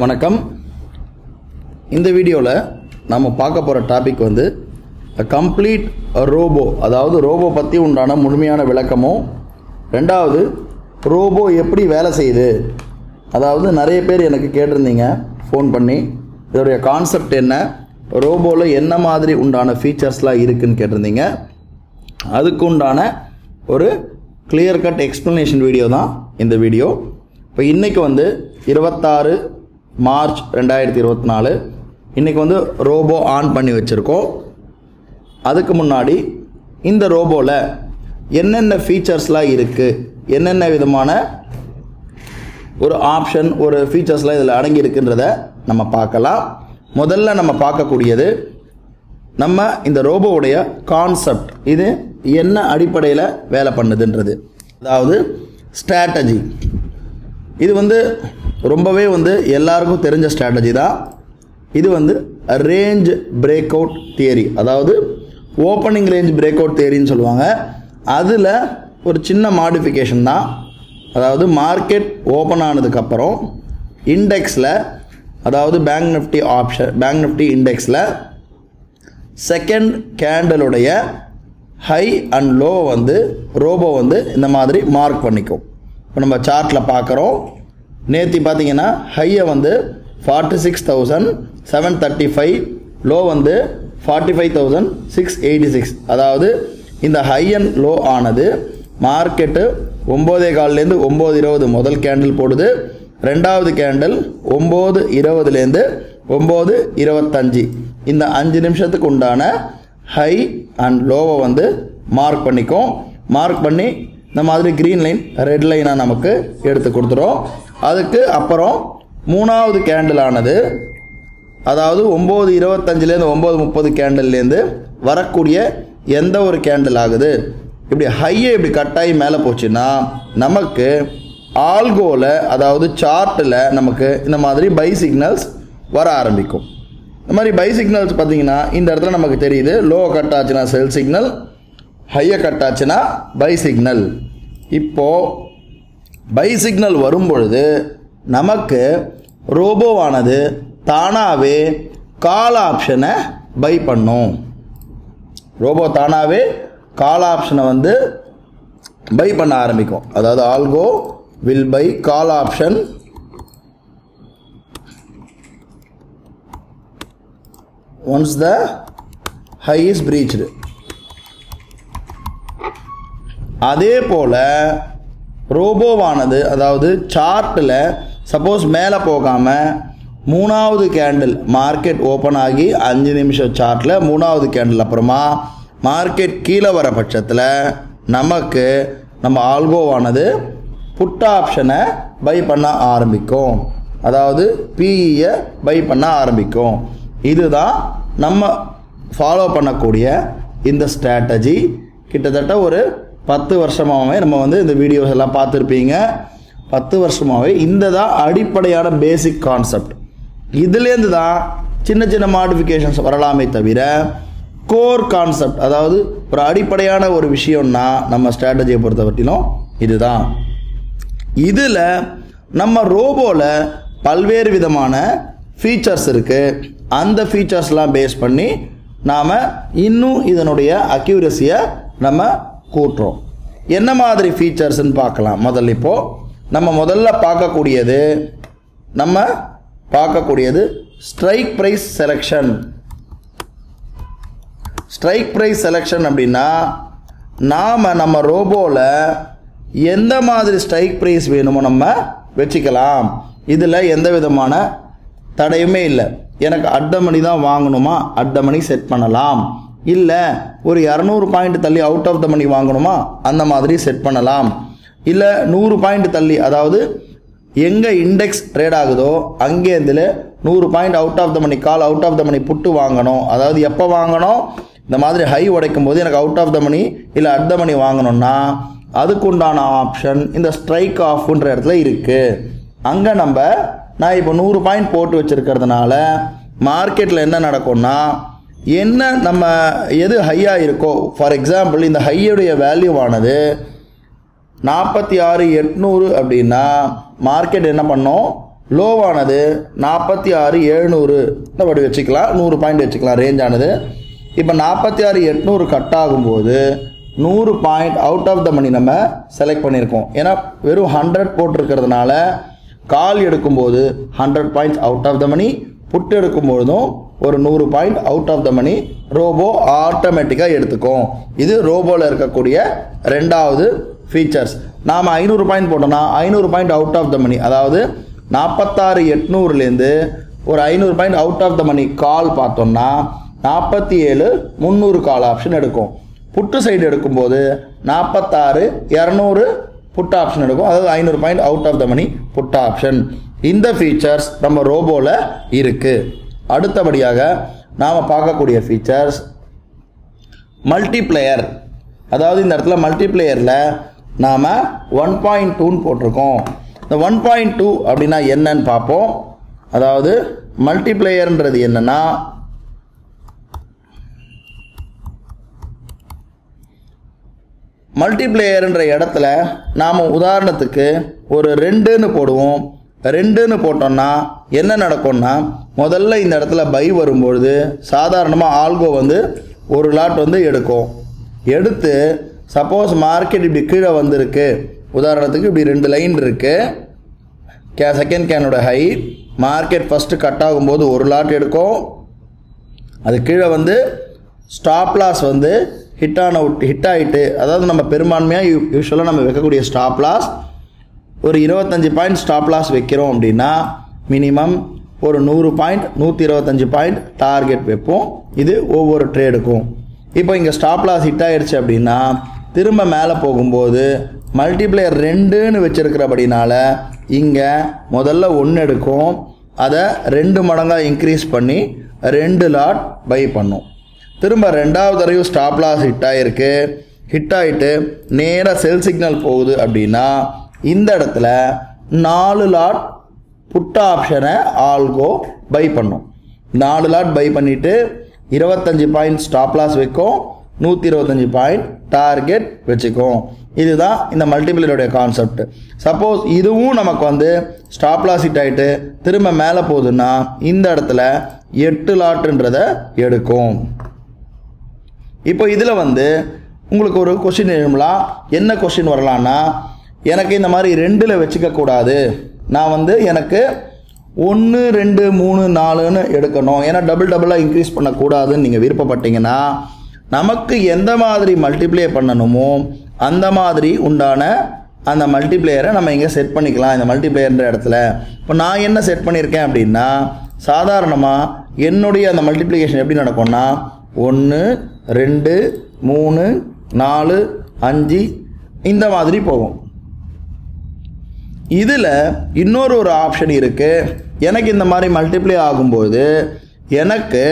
வணக்கம். இந்த வீடியோவில் நம்ம பார்க்க போகிற டாபிக் வந்து கம்ப்ளீட் ரோபோ, அதாவது ரோபோ பற்றி உண்டான முழுமையான விளக்கமும், ரெண்டாவது ரோபோ எப்படி வேலை செய்யுது, அதாவது நிறைய பேர் எனக்கு கேட்டிருந்தீங்க ஃபோன் பண்ணி இதோடைய கான்செப்ட் என்ன, ரோபோவில் என்ன மாதிரி உண்டான ஃபீச்சர்ஸ்லாம் இருக்குதுன்னு கேட்டிருந்தீங்க. அதுக்கு உண்டான ஒரு கிளியர் கட் எக்ஸ்ப்ளனேஷன் வீடியோ தான் இந்த வீடியோ. இப்போ இன்றைக்கி வந்து 26 மார்ச் 2024. இன்றைக்கி வந்து ரோபோ ஆன் பண்ணி வச்சுருக்கோம். அதுக்கு முன்னாடி இந்த ரோபோவில் என்னென்ன ஃபீச்சர்ஸ்லாம் இருக்குது, என்னென்ன விதமான ஒரு ஆப்ஷன், ஒரு ஃபீச்சர்ஸ்லாம் இதில் அடங்கி இருக்குன்றத நம்ம பார்க்கலாம். முதல்ல நம்ம பார்க்கக்கூடியது நம்ம இந்த ரோபோவுடைய கான்செப்ட், இது என்ன அடிப்படையில் வேலை பண்ணுதுன்றது, அதாவது ஸ்ட்ராட்டஜி. இது வந்து ரொம்பவே வந்து எல்லாருக்கும் தெரிஞ்ச ஸ்ட்ராட்டஜி தான். இது வந்து ரேஞ்ச் பிரேக் அவுட் தியரி, அதாவது ஓப்பனிங் ரேஞ்ச் பிரேக் அவுட் தியரின்னு சொல்லுவாங்க. அதில் ஒரு சின்ன மாடிஃபிகேஷன் தான். அதாவது மார்க்கெட் ஓப்பன் ஆனதுக்கப்புறம் இண்டெக்ஸில், அதாவது பேங்க் நிஃப்டி இண்டெக்ஸில் செகண்ட் கேண்டலுடைய ஹை அண்ட் லோ வந்து ரோபோ வந்து இந்த மாதிரி மார்க் பண்ணிக்கும். இப்போ நம்ம சார்ட்டில் பார்க்குறோம். நேற்று பார்த்தீங்கன்னா ஹையை வந்து 46,735, லோ வந்து 45,686. அதாவது இந்த ஹை அண்ட் லோ ஆனது மார்க்கெட்டு 9:15 9:20 முதல் கேண்டில் போடுது. ரெண்டாவது கேண்டில் 9:20 9:25, இந்த 5 நிமிஷத்துக்கு உண்டான ஹை அண்ட் லோவை வந்து மார்க் பண்ணிக்கும். மார்க் பண்ணி இந்த மாதிரி க்ரீன் லைன் ரெட் லைனாக நமக்கு எடுத்து கொடுத்துரும். அதுக்கு அப்புறம் மூணாவது கேண்டில் ஆனது, அதாவது 9:25 9:30 கேண்டில்லேருந்து வரக்கூடிய எந்த ஒரு கேண்டில் ஆகுது, இப்படி ஹையை இப்படி கட்டாயி மேலே போச்சுன்னா நமக்கு ஆல்கோவில், அதாவது சார்ட்டில் நமக்கு இந்த மாதிரி பை சிக்னல்ஸ் வர ஆரம்பிக்கும். இந்த மாதிரி பை சிக்னல்ஸ் பார்த்திங்கன்னா இந்த இடத்துல நமக்கு தெரியுது. லோ கட் ஆச்சுன்னா செல் சிக்னல், ஹையை கட் ஆச்சுன்னா பை சிக்னல். இப்போது பை சிக்னல் வரும்பொழுது நமக்கு ரோபோவானது தானாகவே கால் ஆப்ஷனை பை பண்ணும். ரோபோ தானாகவே கால் ஆப்ஷனை வந்து பை பண்ண ஆரம்பிக்கும். அதாவது algo will buy call option once the high is breached. அதே போல் ரோபோவானது, அதாவது சார்ட்டில் சப்போஸ் மேலே போகாமல் மூணாவது கேண்டில் மார்க்கெட் ஓப்பன் ஆகி 5 நிமிஷம் சார்ட்டில் மூணாவது கேண்டில் அப்புறமா மார்க்கெட் கீழே வர பட்சத்தில் நமக்கு நம்ம ஆல்கோவானது புட் ஆப்ஷனை பை பண்ண ஆரம்பிக்கும். அதாவது பிஇயை பை பண்ண ஆரம்பிக்கும். இதுதான் நம்ம ஃபாலோ பண்ணக்கூடிய இந்த ஸ்ட்ராட்டஜி. கிட்டத்தட்ட ஒரு 10 வருஷமாகவே நம்ம வந்து இந்த வீடியோஸ் எல்லாம் பார்த்துருப்பீங்க. 10 வருஷமாகவே இந்த தான் அடிப்படையான பேசிக் கான்செப்ட். இதுலேருந்து தான் சின்ன சின்ன மாடிஃபிகேஷன்ஸ் வரலாமே தவிர கோர் கான்செப்ட், அதாவது ஒரு அடிப்படையான ஒரு விஷயம்னா நம்ம ஸ்ட்ராட்டஜியை பொறுத்தவரையிலும் இதுதான். இதில் நம்ம ரோபோவில் பல்வேறு விதமான ஃபீச்சர்ஸ் இருக்குது. அந்த ஃபீச்சர்ஸ்லாம் பேஸ் பண்ணி நாம் இன்னும் இதனுடைய அக்யூரஸியை நம்ம கூட்டுறோம். என்ன மாதிரி ஃபீச்சர்ஸ்ன்னு பார்க்கலாம். நம்ம முதல்ல பார்க்கக்கூடியது strike price selection. Strike price selection அப்படின்னா நம்ம ரோபோவில் எந்த மாதிரி ஸ்ட்ரைக் ப்ரைஸ் வேணுமோ நம்ம வச்சுக்கலாம். இதில் எந்த விதமான தடையுமே இல்லை. எனக்கு அட் த மணி தான் வாங்கணுமா, அட் த மணி செட் பண்ணலாம். இல்லை ஒரு 200 பாயிண்ட் தள்ளி அவுட் ஆஃப் த மணி வாங்கணுமா, அந்த மாதிரி செட் பண்ணலாம். இல்லை 100 பாயிண்ட் தள்ளி, அதாவது எங்கே இண்டெக்ஸ் ட்ரேட் ஆகுதோ அங்கேருந்து 100 point out of the money call, out of the money put வாங்கணும். அதாவது எப்போ வாங்கணும், இந்த மாதிரி ஹை உடைக்கும் போது எனக்கு அவுட் ஆஃப் த மணி இல்லை அட் த மணி வாங்கணும்னா அதுக்குண்டான ஆப்ஷன் இந்த ஸ்ட்ரைக் ஆஃப்ன்ற இடத்துல இருக்குது. அங்கே நான் இப்போ 100 பாயிண்ட் போட்டு வச்சுருக்கிறதுனால மார்க்கெட்டில் என்ன நடக்கும்னா, என்ன நம்ம எது ஹையாக இருக்கோ, ஃபார் எக்ஸாம்பிள் இந்த ஹையுடைய வேல்யூவானது 46,800 அப்படின்னா மார்க்கெட் என்ன பண்ணோம், லோவானது 46,700 இந்த படி வச்சுக்கலாம், 100 பாயிண்ட் வச்சுக்கலாம் ரேஞ்ச் ஆனது. இப்போ 46,800 கட் ஆகும்போது 100 பாயிண்ட் அவுட் ஆஃப் த மணி நம்ம செலக்ட் பண்ணியிருக்கோம். ஏன்னா வெறும் 100 போட்டிருக்கிறதுனால கால் எடுக்கும்போது 100 points out of the money, put எடுக்கும்போதும் ஒரு 100 point out of the money robo ஆட்டோமேட்டிக்காக எடுத்துக்கும். இது ரோபோவில் இருக்கக்கூடிய ரெண்டாவது ஃபீச்சர்ஸ். நாம் 500 பாயிண்ட் போட்டோம்னா 500 பாயிண்ட் அவுட் ஆஃப் த மணி, அதாவது 46,800லேருந்து ஒரு 500 point out of the money கால் பார்த்தோம்னா 47,300 கால் ஆப்ஷன் எடுக்கும். புட்டு சைடு எடுக்கும்போது 46,200 புட் ஆப்ஷன் எடுக்கும், அதாவது 500 point out of the money put option. இந்த ஃபீச்சர்ஸ் நம்ம ரோபோவில் இருக்குது. அடுத்தபடியாக நாம் பார்க்கக்கூடிய ஃபீச்சர்ஸ் மல்டிப்ளேயர். அதாவது இந்த இடத்துல மல்டிப்ளேயரில் நாம் 1.2 போட்டிருக்கோம். இந்த 1.2 அப்படின்னா என்னன்னு பார்ப்போம். அதாவது மல்டிப்ளேயர்ன்றது என்னன்னா, மல்டிப்ளேயர்ன்ற இடத்துல நாம் உதாரணத்துக்கு ஒரு 2ன்னு போடுவோம். 2ன்னு போட்டோம்னா என்ன நடக்கும்னா, முதல்ல இந்த இடத்துல பை வரும்பொழுது சாதாரணமாக ஆல்கோ வந்து ஒரு லாட் வந்து எடுக்கும். எடுத்து சப்போஸ் மார்க்கெட் இப்படி கீழே வந்திருக்கு, உதாரணத்துக்கு இப்படி 2 லைன் இருக்குது, செகண்ட் கேனோட ஹை, மார்க்கெட் ஃபஸ்ட்டு கட் ஆகும்போது ஒரு லாட் எடுக்கும், அது கீழே வந்து ஸ்டாப் லாஸ் வந்து ஹிட் ஆகிட்டு, அதாவது நம்ம பெரும்பான்மையாக யூஸ்வலாக நம்ம வைக்கக்கூடிய ஸ்டாப் லாஸ் ஒரு 25 பாயிண்ட் ஸ்டாப் லாஸ் வைக்கிறோம் அப்படின்னா மினிமம் ஒரு 100 பாயிண்ட் 125 பாயிண்ட் டார்கெட் வைப்போம். இது ஒவ்வொரு ட்ரேடுக்கும். இப்போ இங்கே ஸ்டாப் லாஸ் ஹிட் ஆகிடுச்சு அப்படின்னா திரும்ப மேலே போகும்போது மல்டிப்ளேயர் 2ன்னு வச்சுருக்கிறபடினால இங்கே முதல்ல 1 எடுக்கும், அதை 2 மடங்காக இன்க்ரீஸ் பண்ணி 2 லாட் பை பண்ணும். திரும்ப 2வது தடவையும் ஸ்டாப் லாஸ் ஹிட் ஆகிட்டு நேராக செல் சிக்னல் போகுது அப்படின்னா இந்த இடத்துல 4 லாட் புட் ஆப்ஷனை ஆல்கோ பை பண்ணும். 4 லாட் பை பண்ணிவிட்டு 25 பாயிண்ட் ஸ்டாப் லாஸ் வைக்கும், 125 பாயிண்ட் டார்கெட் வச்சுக்கும். இதுதான் இந்த மல்டிப்ளேயருடைய கான்செப்ட். சப்போஸ் இதுவும் நமக்கு வந்து ஸ்டாப் லாஸ் ஹிட் ஆகிட்டு திரும்ப மேலே போகுதுன்னா இந்த இடத்துல 8 லாட்டுன்றதை எடுக்கும். இப்போ இதில் வந்து உங்களுக்கு ஒரு கொஸ்டின் எழுதலாம். என்ன கொஸ்டின் வரலான்னா, எனக்கு இந்த மாதிரி 2ல் வச்சுக்கக்கூடாது, நான் வந்து எனக்கு 1 2 3 4ன்னு எடுக்கணும், ஏன்னா டபுளாக இன்க்ரீஸ் பண்ணக்கூடாதுன்னு நீங்கள் விருப்பப்பட்டீங்கன்னா நமக்கு எந்த மாதிரி மல்டிப்ளே பண்ணணுமோ அந்த மாதிரி உண்டான அந்த மல்டிப்ளேயரை நம்ம இங்கே செட் பண்ணிக்கலாம். இந்த மல்டிப்ளேயர்ன்ற இடத்துல இப்போ நான் என்ன செட் பண்ணியிருக்கேன் அப்படின்னா, சாதாரணமாக என்னுடைய அந்த மல்டிப்ளிகேஷன் எப்படி நடக்கும்னா 1 2 3 4 5 இந்த மாதிரி போகும். இதில் இன்னொரு ஆப்ஷன் இருக்குது. எனக்கு இந்த மாதிரி மல்டிப்ளை ஆகும்போது எனக்கு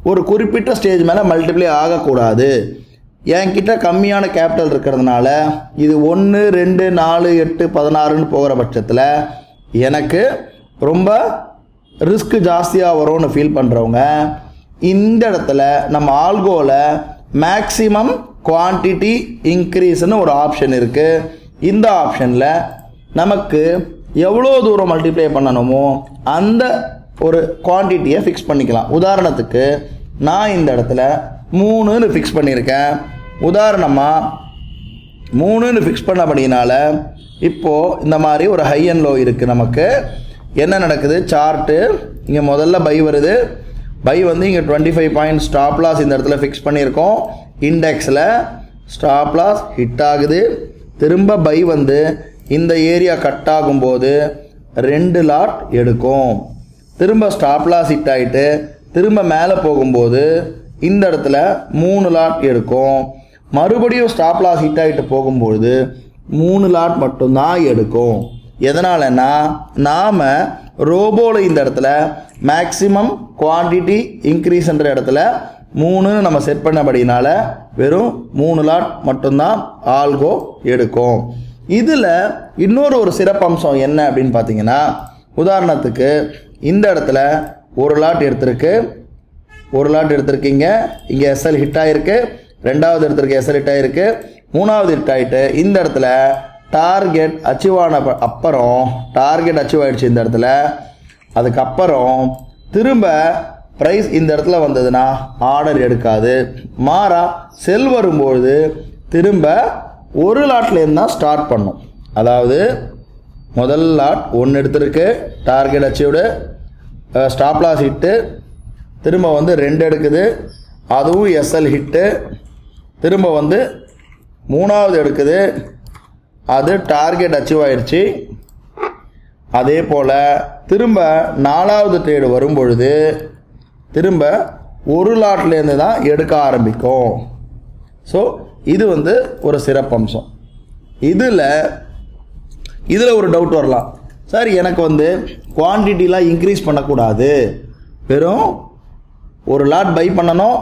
ஒரு குறிப்பிட்ட ஸ்டேஜ் மேலே மல்டிப்ளை ஆகக்கூடாது, என்கிட்ட கம்மியான கேபிட்டல் இருக்கிறதுனால இது 1 2 4 8 16ன்னு போகிற பட்சத்தில் எனக்கு ரொம்ப ரிஸ்க் ஜாஸ்தியாக வரும்னு ஃபீல் பண்ணுறவங்க இந்த இடத்துல நம்ம ஆல்கோவில் மேக்ஸிமம் குவான்டிட்டி இன்க்ரீஸ்னு ஒரு ஆப்ஷன் இருக்குது. இந்த ஆப்ஷனில் நமக்கு எவ்வளோ தூரம் மல்டிப்ளை பண்ணணுமோ அந்த ஒரு குவான்டிட்டியை ஃபிக்ஸ் பண்ணிக்கலாம். உதாரணத்துக்கு நான் இந்த இடத்துல 3ன்னு ஃபிக்ஸ் பண்ணியிருக்கேன். உதாரணமாக 3ன்னு ஃபிக்ஸ் பண்ணபடினால இப்போது இந்த மாதிரி ஒரு ஹை அண்ட் லோ இருக்குது. நமக்கு என்ன நடக்குது, சார்ட்டு இங்கே முதல்ல பை வருது, பை வந்து இங்கே 25 பாயிண்ட் ஸ்டாப் லாஸ் இந்த இடத்துல ஃபிக்ஸ் பண்ணியிருக்கோம். இண்டெக்ஸில் ஸ்டாப் லாஸ் ஹிட் ஆகுது, திரும்ப பை வந்து இந்த ஏரியா கட் ஆகும்போது 2 லாட் எடுக்கும், திரும்ப ஸ்டாப் லாஸ் ஹிட் ஆகிட்டு திரும்ப மேலே போகும்போது இந்த இடத்துல 3 லாட் எடுக்கும், மறுபடியும் ஸ்டாப் லாஸ் ஹிட் ஆகிட்டு போகும்போது 3 லாட் மட்டும்தான் எடுக்கும். எதனாலன்னா நாம் ரோபோவில் இந்த இடத்துல மேக்ஸிமம் குவான்டிட்டி இன்க்ரீஸ்ன்ற இடத்துல 3ன்னு நம்ம செட் பண்ணபடினால வெறும் 3 லாட் மட்டும்தான் ஆல்கோ எடுக்கும். இதில் இன்னொரு சிறப்பம்சம் என்ன அப்படின்னு பார்த்தீங்கன்னா, உதாரணத்துக்கு இந்த இடத்துல ஒரு லாட் எடுத்திருக்கீங்க, இங்கே எஸ்எல் ஹிட் ஆகிருக்கு, 2வது எடுத்திருக்க எஸ்எல் ஹிட் ஆகிருக்கு, 3வது ஹிட் ஆகிட்டு இந்த இடத்துல டார்கெட் அச்சீவ் ஆன அப்புறம் டார்கெட் அச்சீவ் ஆகிடுச்சு இந்த இடத்துல, அதுக்கப்புறம் திரும்ப ப்ரைஸ் இந்த இடத்துல வந்ததுன்னா ஆர்டர் எடுக்காது. மாறா செல் வரும்போது திரும்ப ஒரு லாட்லேருந்து தான் ஸ்டார்ட் பண்ணும். அதாவது முதல் லாட் 1 எடுத்திருக்கு, target achieved, stop loss hit, திரும்ப வந்து 2 எடுக்குது, அதுவும் எஸ்எல் ஹிட்டு, திரும்ப வந்து 3வது எடுக்குது, அது டார்கெட் அச்சீவ் ஆயிடுச்சு. அதே போல் திரும்ப 4வது ட்ரேடு வரும்பொழுது திரும்ப ஒரு லாட்லேருந்து தான் எடுக்க ஆரம்பிக்கும். ஸோ இது வந்து ஒரு சிறப்பம்சம். இதில் ஒரு டவுட் வரலாம், சார் எனக்கு வந்து குவான்டிட்டிலாம் இன்க்ரீஸ் பண்ணக்கூடாது, வெறும் ஒரு லாட் பை பண்ணணும்.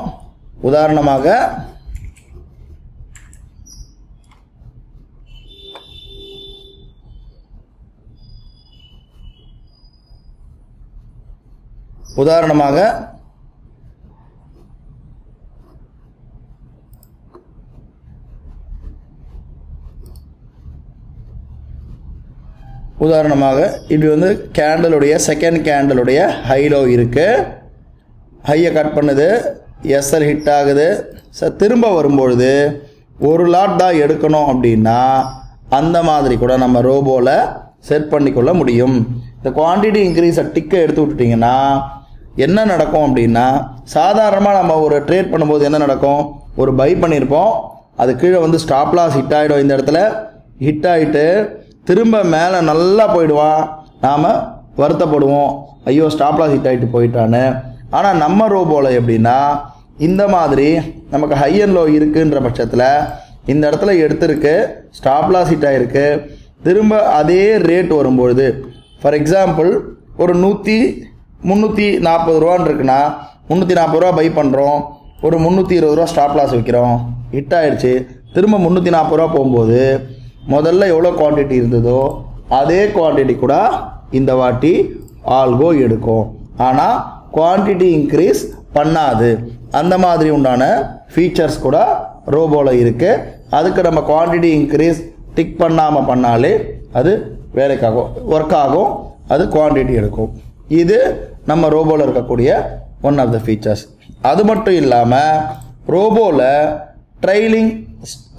உதாரணமாக இப்படி வந்து கேண்டலுடைய செகண்ட் கேண்டலுடைய ஹைலோ இருக்குது, ஹையை கட் பண்ணுது, எஸ்எல் ஹிட் ஆகுது. திரும்ப வரும்பொழுது ஒரு லாட் தான் எடுக்கணும் அப்படின்னா அந்த மாதிரி கூட நம்ம ரோபோவில் செட் பண்ணிக்கொள்ள முடியும். இந்த குவான்டிட்டி இன்க்ரீஸை டிக்கை எடுத்து விட்டுட்டிங்கன்னா என்ன நடக்கும் அப்படின்னா, சாதாரணமாக நம்ம ஒரு ட்ரேட் பண்ணும்போது என்ன நடக்கும், ஒரு பை பண்ணியிருப்போம், அது கீழே வந்து ஸ்டாப் லாஸ் ஹிட் ஆகிடும். இந்த இடத்துல ஹிட் ஆகிட்டு திரும்ப மேலே நல்லா போயிடுவான், நாம் வருத்தப்படுவோம், ஐயோ ஸ்டாப் லாஸ் ஹிட் ஆகிட்டு போயிட்டான்னு. ஆனால் நம்ம ரோபோவில் எப்படின்னா, இந்த மாதிரி நமக்கு ஹை அண்ட் லோ இருக்குன்ற பட்சத்தில் இந்த இடத்துல எடுத்திருக்கு, ஸ்டாப் லாஸ் ஹிட் ஆகிருக்கு, திரும்ப அதே ரேட் வரும்பொழுது, ஃபார் எக்ஸாம்பிள் ஒரு 340 ரூபான்னு இருக்குன்னா 340 ரூபா பை பண்ணுறோம், ஒரு 320 ரூபா ஸ்டாப் லாஸ் வைக்கிறோம், ஹிட் ஆகிடுச்சு. திரும்ப 340 ரூபா போகும்போது முதல்ல எவ்வளோ குவான்டிட்டி இருந்ததோ அதே குவான்டிட்டி கூட இந்த வாட்டி ஆல்கோ எடுக்கும். ஆனால் குவான்டிட்டி இன்க்ரீஸ் பண்ணாது. அந்த மாதிரி உண்டான ஃபீச்சர்ஸ் கூட ரோபோவில் இருக்குது. அதுக்கு நம்ம குவான்டிட்டி இன்க்ரீஸ் டிக் பண்ணாமல் பண்ணாலே அது வேலைக்காகும், ஒர்க் ஆகும், அது குவான்டிட்டி எடுக்கும். இது நம்ம ரோபோவில் இருக்கக்கூடிய ஒன் ஆஃப் த ஃபீச்சர்ஸ். அது மட்டும் இல்லாமல் ரோபோவில் ட்ரைலிங்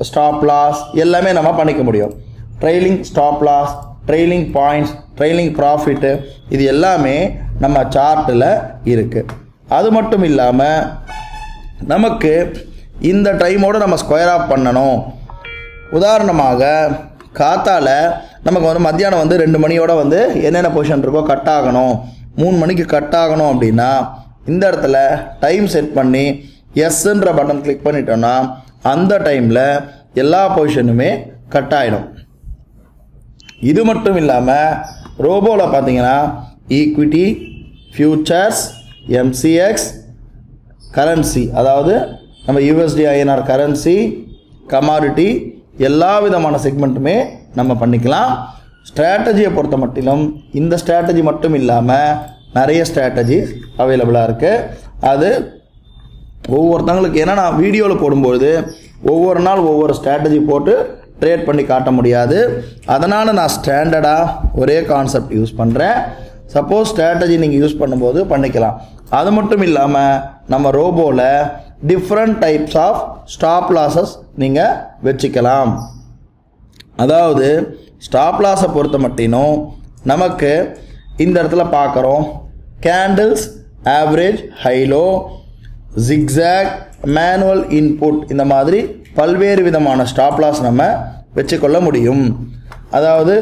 ஸ்டாப் லாஸ் எல்லாமே நம்ம பண்ணிக்க முடியும். Trailing stop loss, trailing points, trailing profit, இது எல்லாமே நம்ம சார்ட்டில் இருக்குது. அது மட்டும் இல்லாமல் நமக்கு இந்த டைமோடு நம்ம ஸ்கொயர் ஆஃப் பண்ணணும். உதாரணமாக காத்தால நமக்கு வந்து மத்தியானம் வந்து 2 மணியோட வந்து என்னென்ன பொசிஷன் இருக்கோ கட் ஆகணும், 3 மணிக்கு கட் ஆகணும் அப்படின்னா இந்த இடத்துல டைம் செட் பண்ணி எஸ்ன்ற பட்டன் கிளிக் பண்ணிட்டோன்னா அந்த டைமில் எல்லா பொசிஷனுமே கட் ஆகிடும். இது மட்டும் இல்லாமல் ரோபோவில் பார்த்தீங்கன்னா ஈக்விட்டி, ஃபியூச்சர்ஸ், எம்சிஎக்ஸ், கரன்சி, அதாவது நம்ம யூஎஸ்டி ஐஎன்ஆர் கரன்சி, கமாடிட்டி, எல்லா விதமான செக்மெண்ட்டுமே நம்ம பண்ணிக்கலாம். ஸ்ட்ராட்டஜியை பொறுத்த மட்டிலும் இந்த ஸ்ட்ராட்டஜி மட்டும் இல்லாமல் நிறைய ஸ்ட்ராட்டஜி அவைலபிளாக இருக்குது. அது ஒவ்வொருத்தங்களுக்கு, ஏன்னா நான் வீடியோவில் போடும்பொழுது ஒவ்வொரு நாள் ஒவ்வொரு ஸ்ட்ராட்டஜி போட்டு ட்ரேட் பண்ணி காட்ட முடியாது. அதனால் நான் ஸ்டாண்டர்டாக ஒரே கான்செப்ட் யூஸ் பண்ணுறேன். சப்போஸ் ஸ்ட்ராட்டஜி நீங்கள் யூஸ் பண்ணும்போது பண்ணிக்கலாம். அது மட்டும் இல்லாமல் நம்ம ரோபோவில் different types of stop losses நீங்கள் வச்சுக்கலாம். அதாவது ஸ்டாப் லாஸை பொறுத்த மட்டினும் நமக்கு இந்த இடத்துல பார்க்குறோம் candles, average, high low, zigzag, manual input, இந்த மாதிரி பல்வேறு விதமான ஸ்டாப் லாஸ் நம்ம வச்சுக்கொள்ள முடியும். அதாவது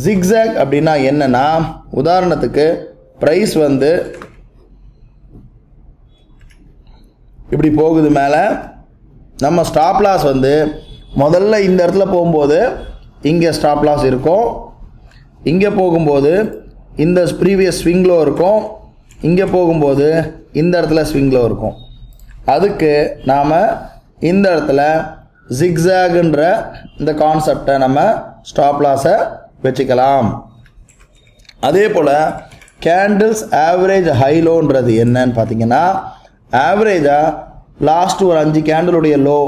ஜிக்ஸாக் அப்படின்னா என்னன்னா, உதாரணத்துக்கு ப்ரைஸ் வந்து இப்படி போகுது மேலே, நம்ம ஸ்டாப் லாஸ் வந்து முதல்ல இந்த இடத்துல போகும்போது இங்கே ஸ்டாப் லாஸ் இருக்கும், இங்கே போகும்போது இந்த ப்ரீவியஸ் ஸ்விங்லோ இருக்கும், இங்கே போகும்போது இந்த இடத்துல ஸ்விங்லோ இருக்கும். அதுக்கு நாம் இந்த இடத்துல ஜிக்ஸாக்ன்ற இந்த கான்செப்டை நம்ம ஸ்டாப் லாஸை வச்சுக்கலாம். அதே போல் கேண்டில்ஸ், ஆவரேஜ், ஹைலோன்றது என்னன்னு பார்த்தீங்கன்னா, ஆவரேஜாக லாஸ்ட் ஒரு 5 கேண்டிலுடைய லோ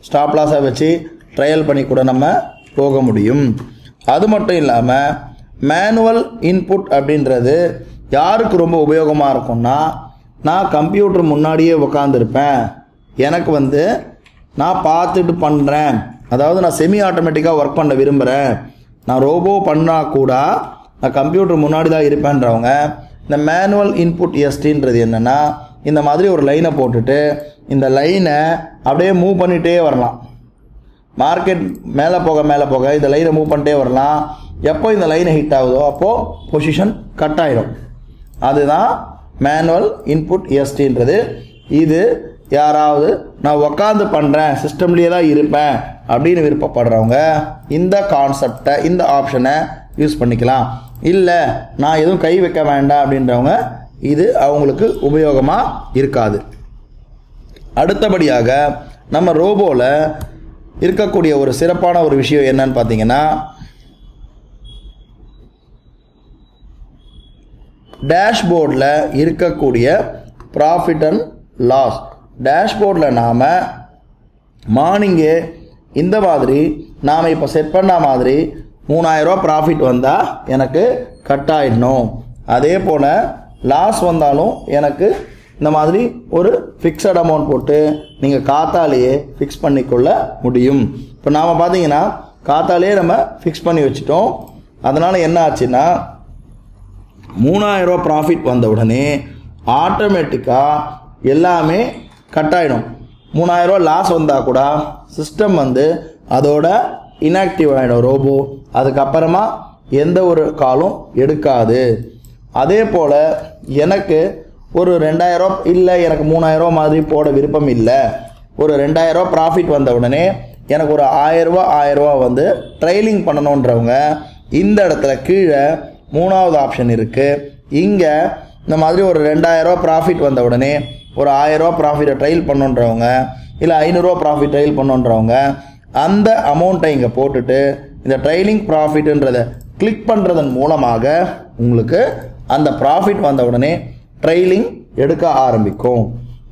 ஸ்டாப் லாஸை வச்சு ட்ரையல் பண்ணி கூட நம்ம போக முடியும். அது மட்டும் இல்லாமல் மேனுவல் இன்புட் அப்படின்றது யாருக்கு ரொம்ப உபயோகமாக இருக்கும்னா, நான் கம்ப்யூட்டர் முன்னாடியே உட்காந்துருப்பேன், எனக்கு வந்து நான் பார்த்துட்டு பண்ணுறேன், அதாவது நான் செமி ஆட்டோமேட்டிக்காக ஒர்க் பண்ண விரும்புகிறேன், நான் ரோபோ பண்ணால் கூட நான் கம்ப்யூட்டர் முன்னாடி தான் இருப்பேன்றவங்க இந்த மேனுவல் இன்புட் எஸ்டின்றது என்னென்னா, இந்த மாதிரி ஒரு லைனை போட்டுட்டு இந்த லைனை அப்படியே மூவ் பண்ணிகிட்டே வரலாம். மார்க்கெட் மேலே போக இந்த லைனை மூவ் பண்ணிட்டே வரலாம். எப்போ இந்த லைனை ஹிட் ஆகுதோ அப்போது பொசிஷன் கட் ஆகிடும். அதுதான் மேனுவல் இன்புட் எஸ்டின்றது. இது யாராவது நான் உக்காந்து பண்ணுறேன், சிஸ்டம்லேயே தான் இருப்பேன் அப்படின்னு விருப்பப்படுறவங்க இந்த கான்செப்டை, இந்த ஆப்ஷனை யூஸ் பண்ணிக்கலாம். இல்லை நான் எதுவும் கை வைக்க வேண்டாம் அப்படின்றவங்க இது அவங்களுக்கு உபயோகமாக இருக்காது. அடுத்தபடியாக நம்ம ரோபோவில் இருக்கக்கூடிய ஒரு சிறப்பான ஒரு விஷயம் என்னன்னு பார்த்தீங்கன்னா, டேஷ்போர்டில் இருக்கக்கூடிய ப்ராஃபிட் அண்ட் லாஸ். டேஷ்போர்டில் நாம் மார்னிங்கே இந்த மாதிரி நாம் இப்போ செட் பண்ண மாதிரி 3000 ரூபா ப்ராஃபிட் வந்தால் எனக்கு கட் ஆகிடணும், அதே போல் லாஸ் வந்தாலும் எனக்கு இந்த மாதிரி ஒரு ஃபிக்ஸட் அமௌண்ட் போட்டு நீங்கள் காத்தாலேயே ஃபிக்ஸ் பண்ணிக்கொள்ள முடியும். இப்போ நாம் பார்த்தீங்கன்னா காத்தாலேயே நம்ம ஃபிக்ஸ் பண்ணி வச்சுட்டோம். அதனால் என்ன ஆச்சுன்னா 3000 ரூபா ப்ராஃபிட் வந்த உடனே ஆட்டோமேட்டிக்காக எல்லாமே கட் ஆகிடும். 3000 ரூபா லாஸ் வந்தால் கூட சிஸ்டம் வந்து அதோட இன்ஆக்டிவ் ஆகிடும் ரோபோ. அதுக்கப்புறமா எந்த ஒரு காலும் எடுக்காது. அதே போல் எனக்கு ஒரு 2000 ரூபா இல்லை, எனக்கு 3000 ரூபா மாதிரி போட விருப்பம் இல்லை, ஒரு 2000 ரூபா ப்ராஃபிட் வந்த உடனே எனக்கு ஒரு 1000 ரூபா வந்து ட்ரைலிங் பண்ணணுன்றவங்க இந்த இடத்துல கீழே 3வது ஆப்ஷன் இருக்குது. இங்கே இந்த மாதிரி ஒரு 2000 ரூபா ப்ராஃபிட் வந்த உடனே ஒரு 1000 ரூபா ப்ராஃபிட்டை ட்ரைல் பண்ணுன்றவங்க, இல்லை 500 ரூபா ப்ராஃபிட் ட்ரைல் பண்ணுன்றவங்க அந்த அமௌண்ட்டை இங்கே போட்டுட்டு இந்த ட்ரைலிங் ப்ராஃபிட்ன்றதை கிளிக் பண்ணுறதன் மூலமாக உங்களுக்கு அந்த ப்ராஃபிட் வந்த உடனே ட்ரைலிங் எடுக்க ஆரம்பிக்கும்.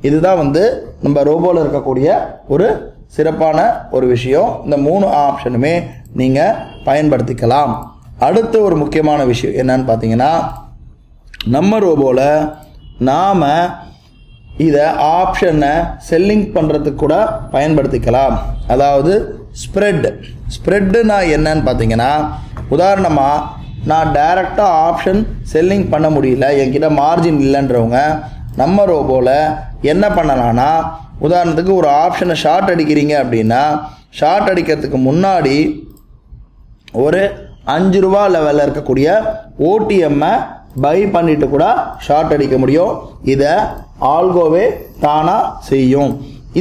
இதுதான் வந்து நம்ம ரோபோவில் இருக்கக்கூடிய ஒரு சிறப்பான ஒரு விஷயம். இந்த 3 ஆப்ஷனுமே நீங்கள் பயன்படுத்திக்கலாம். அடுத்த ஒரு முக்கியமான விஷயம் என்னன்னு பார்த்தீங்கன்னா, நம்ம ரோபோவில் நாம் இதை ஆப்ஷனை செல்லிங் பண்ணுறதுக்கு கூட பயன்படுத்திக்கலாம். அதாவது ஸ்ப்ரெட்டுனா என்னன்னு பார்த்தீங்கன்னா, உதாரணமாக நான் டைரெக்டாக ஆப்ஷன் செல்லிங் பண்ண முடியல, என்கிட்ட மார்ஜின் இல்லைன்றவங்க நம்ம ரோபோவில் என்ன பண்ணலான்னா, உதாரணத்துக்கு ஒரு ஆப்ஷனை ஷார்ட் அடிக்கிறீங்க அப்படின்னா ஷார்ட் அடிக்கிறதுக்கு முன்னாடி ஒரு 5 ரூபா லெவலில் இருக்கக்கூடிய ஓடிஎம்மை பை பண்ணிட்டு கூட ஷார்ட் அடிக்க முடியும். இதை ஆல்கோவே தானாக செய்யும்.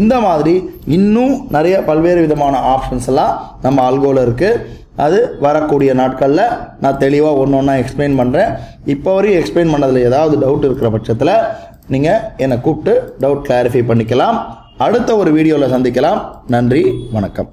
இந்த மாதிரி இன்னும் நிறைய பல்வேறு விதமான ஆப்ஷன்ஸ் எல்லாம் நம்ம ஆல்கோவில் இருக்குது. அது வரக்கூடிய நாட்களில் நான் தெளிவாக ஒன்று ஒன்றா எக்ஸ்பிளைன் பண்ணுறேன். இப்போ வரையும் எக்ஸ்பிளைன் பண்ணதில் ஏதாவது டவுட் இருக்கிற பட்சத்தில் நீங்கள் என்னை கூப்பிட்டு டவுட் கிளாரிஃபை பண்ணிக்கலாம். அடுத்த ஒரு வீடியோவில் சந்திக்கலாம். நன்றி, வணக்கம்.